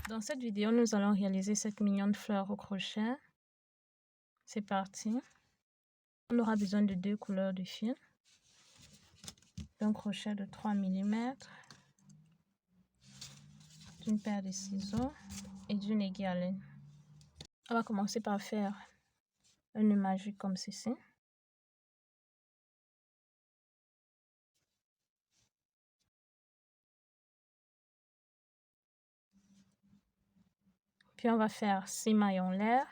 Dans cette vidéo, nous allons réaliser cette mignonne fleur au crochet. C'est parti. On aura besoin de 2 couleurs de fil, d'un crochet de 3 mm, d'une paire de ciseaux et d'une aiguille à laine. On va commencer par faire un nœud magique comme ceci. Puis on va faire 6 mailles en l'air.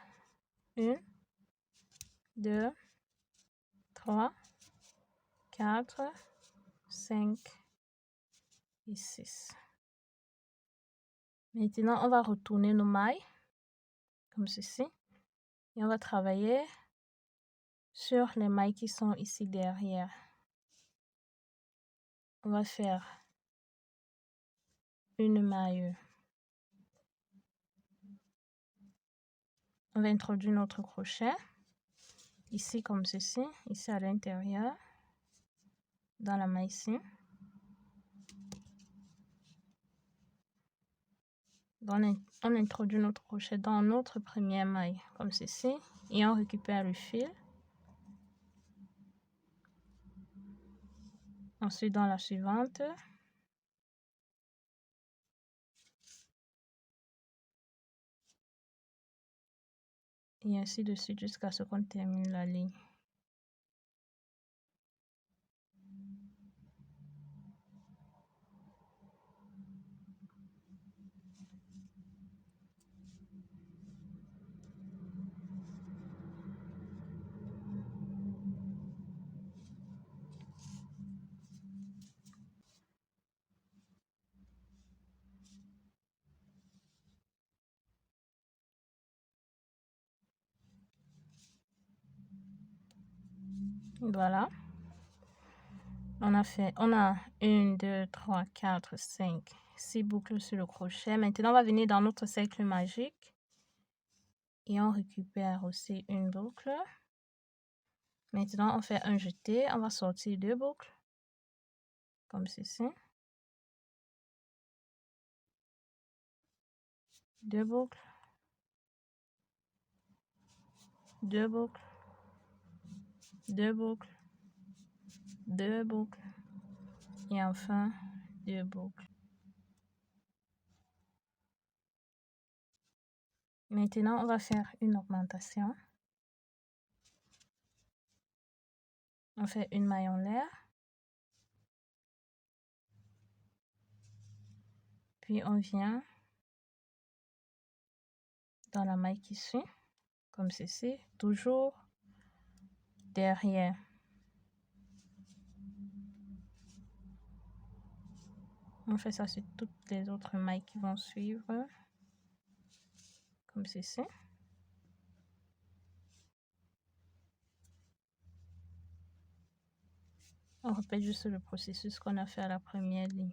1, 2, 3, 4, 5 et 6. Maintenant, on va retourner nos mailles comme ceci. Et on va travailler sur les mailles qui sont ici derrière. On va faire une maille. On va introduire notre crochet ici comme ceci, ici à l'intérieur, dans la maille ici. On introduit notre crochet dans notre première maille comme ceci et on récupère le fil. Ensuite dans la suivante. Et ainsi de suite jusqu'à ce qu'on termine la ligne. Voilà. On a 1, 2, 3, 4, 5, 6 boucles sur le crochet. Maintenant, on va venir dans notre cercle magique. Et on récupère aussi une boucle. Maintenant, on fait un jeté. On va sortir 2 boucles. Comme ceci. 2 boucles. 2 boucles. 2 boucles. 2 boucles. Et enfin, 2 boucles. Maintenant, on va faire une augmentation. On fait une maille en l'air. Puis on vient dans la maille qui suit, comme ceci, toujours derrière. On fait ça sur toutes les autres mailles qui vont suivre, comme ceci. On répète juste le processus qu'on a fait à la première ligne.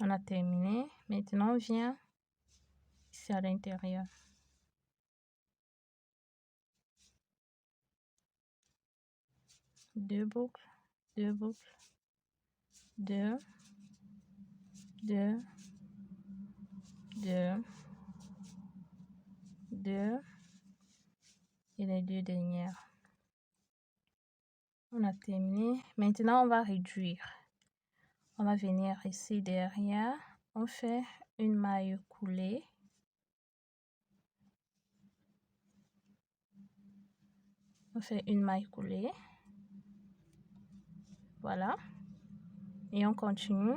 On a terminé. Maintenant, on vient ici à l'intérieur. Deux boucles, 2 boucles, 2, 2, 2, 2 et les 2 dernières. On a terminé. Maintenant, on va réduire. On va venir ici derrière. On fait une maille coulée. On fait une maille coulée. Voilà. Et on continue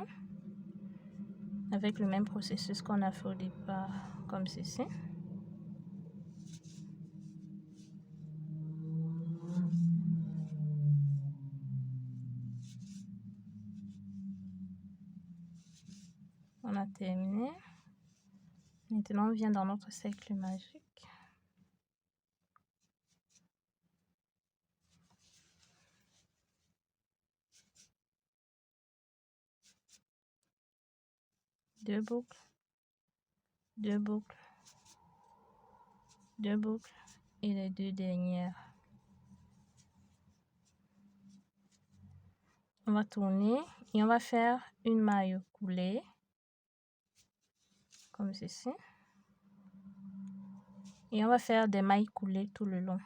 avec le même processus qu'on a fait au départ, comme ceci. On a terminé. Maintenant, on vient dans notre cercle magique. Deux boucles, 2 boucles, 2 boucles, et les 2 dernières. On va tourner et on va faire une maille coulée comme ceci. Et on va faire des mailles coulées tout le long.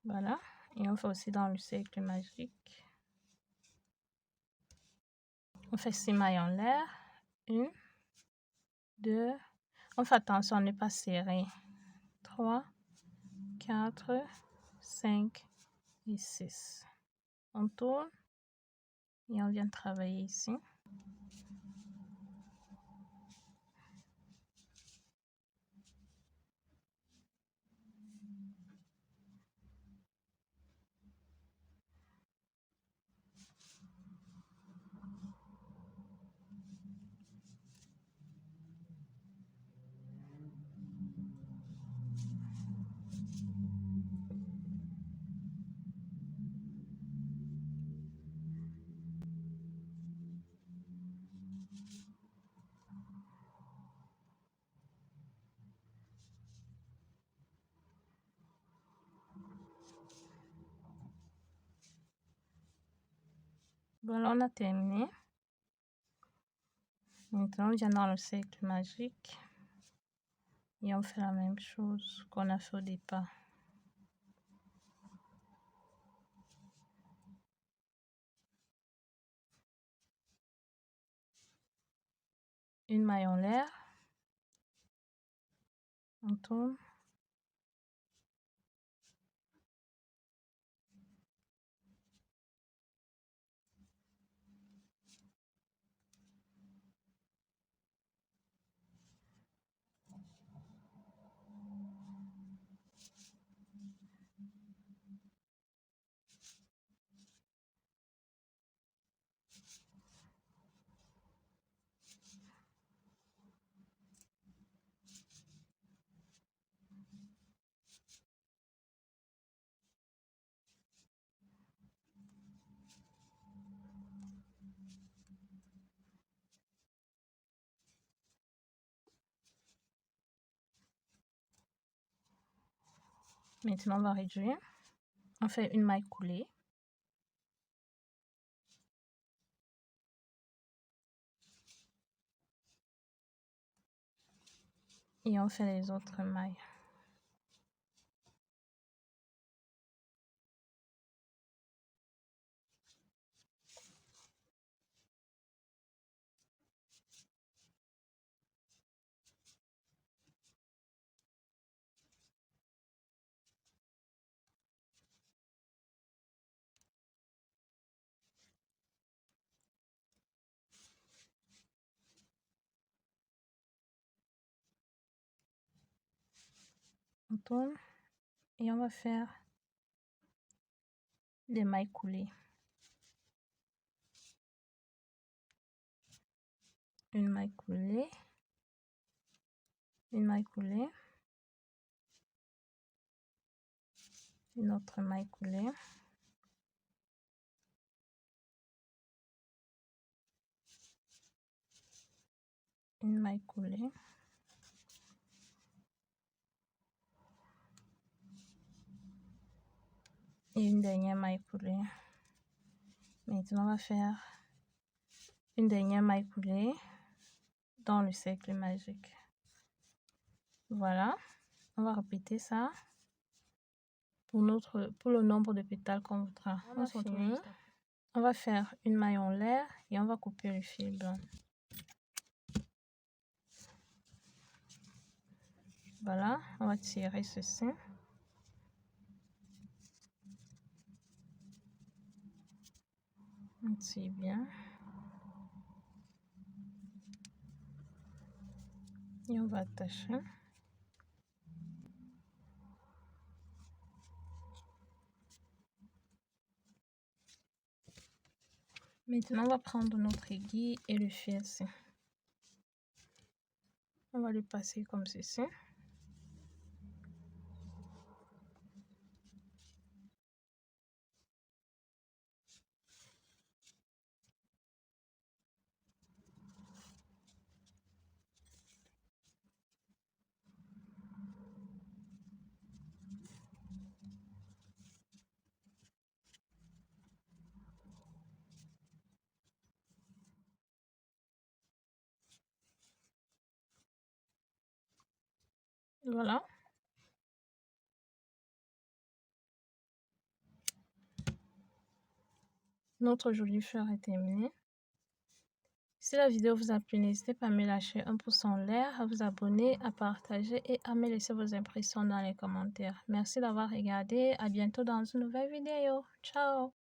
Voilà. Et on fait aussi dans le cercle magique. On fait 6 mailles en l'air. 1, 2. On fait attention à ne pas serrer. 3, 4, 5 et 6. On tourne et on vient travailler ici. Voilà, on a terminé. Maintenant, on vient dans le cercle magique et on fait la même chose qu'on a fait au départ. Une maille en l'air. On tourne. Maintenant, on va réduire. On fait une maille coulée. Et on fait les autres mailles. On tourne et on va faire des mailles coulées. Une maille coulée. Une maille coulée. Une autre maille coulée. Une maille coulée. Et une dernière maille coulée. Maintenant, on va faire une dernière maille coulée dans le cercle magique. Voilà, on va répéter ça pour le nombre de pétales qu'on voudra. On finit. On va faire une maille en l'air et on va couper le fil blanc. Voilà, on va tirer ceci. On tire bien. Et on va attacher. Maintenant, on va prendre notre aiguille et le fil ici. On va le passer comme ceci. Voilà. Notre jolie fleur est terminée. Si la vidéo vous a plu, n'hésitez pas à me lâcher un pouce en l'air, à vous abonner, à partager et à me laisser vos impressions dans les commentaires. Merci d'avoir regardé. À bientôt dans une nouvelle vidéo. Ciao!